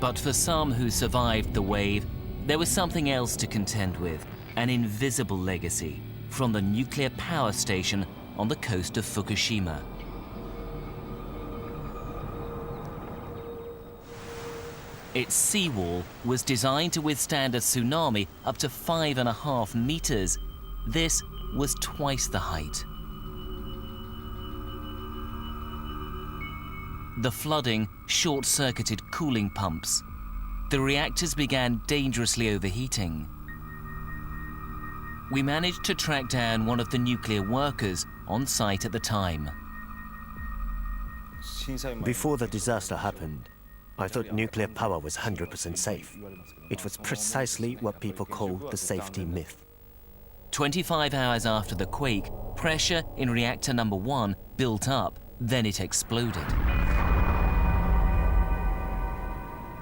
But for some who survived the wave, there was something else to contend with, an invisible legacy from the nuclear power station on the coast of Fukushima. Its seawall was designed to withstand a tsunami up to 5.5 meters. This was twice the height. The flooding short-circuited cooling pumps. The reactors began dangerously overheating. We managed to track down one of the nuclear workers on site at the time. Before the disaster happened, I thought nuclear power was 100% safe. It was precisely what people call the safety myth. 25 hours after the quake, pressure in reactor number 1 built up, then it exploded.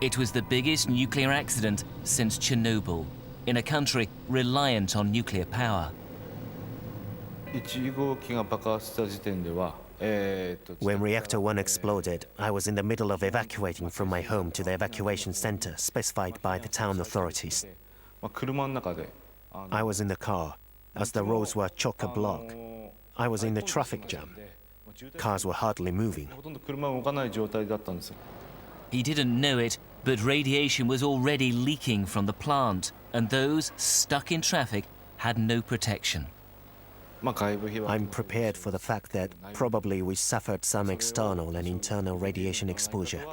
It was the biggest nuclear accident since Chernobyl, in a country reliant on nuclear power. When reactor 1 exploded, I was in the middle of evacuating from my home to the evacuation center specified by the town authorities. I was in the car, as the roads were chock-a-block. I was in the traffic jam. Cars were hardly moving. He didn't know it, but radiation was already leaking from the plant, and those stuck in traffic had no protection. I'm prepared for the fact that probably we suffered some external and internal radiation exposure.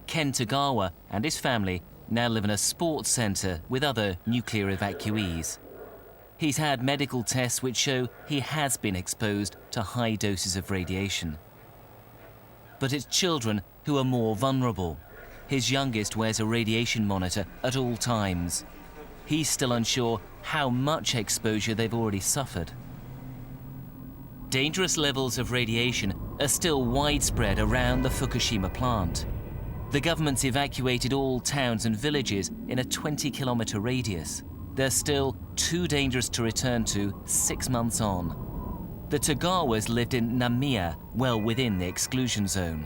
Ken Tagawa and his family now live in a sports center with other nuclear evacuees. He's had medical tests which show he has been exposed to high doses of radiation. But it's children who are more vulnerable. His youngest wears a radiation monitor at all times. He's still unsure how much exposure they've already suffered. Dangerous levels of radiation are still widespread around the Fukushima plant. The government's evacuated all towns and villages in a 20-kilometer radius. They're still too dangerous to return to 6 months on. The Tagawas lived in Namiya, well within the exclusion zone.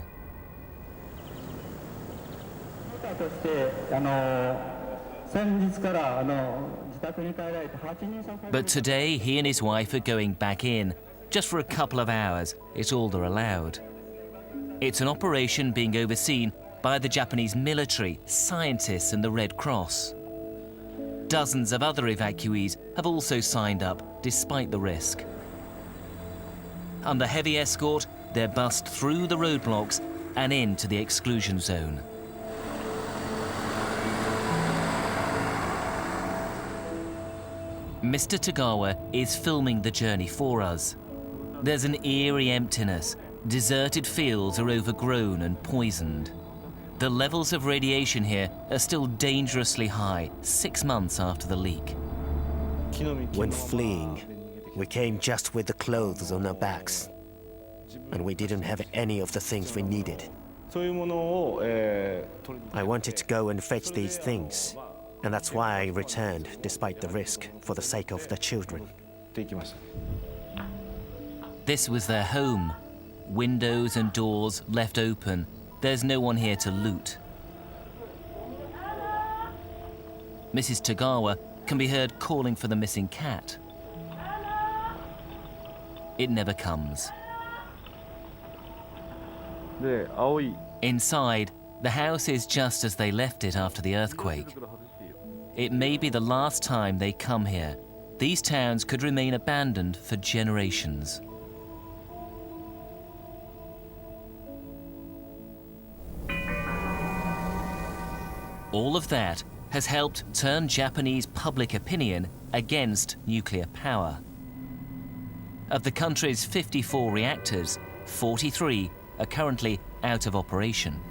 But today, he and his wife are going back in. Just for a couple of hours, it's all they're allowed. It's an operation being overseen by the Japanese military, scientists and the Red Cross. Dozens of other evacuees have also signed up, despite the risk. Under heavy escort, they're bussed through the roadblocks and into the exclusion zone. Mr. Tagawa is filming the journey for us. There's an eerie emptiness. Deserted fields are overgrown and poisoned. The levels of radiation here are still dangerously high 6 months after the leak. When fleeing, we came just with the clothes on our backs, and we didn't have any of the things we needed. I wanted to go and fetch these things, and that's why I returned despite the risk, for the sake of the children. This was their home. Windows and doors left open. There's no one here to loot. Mrs. Tagawa can be heard calling for the missing cat. It never comes. Inside, the house is just as they left it after the earthquake. It may be the last time they come here. These towns could remain abandoned for generations. All of that has helped turn Japanese public opinion against nuclear power. Of the country's 54 reactors, 43 are currently out of operation.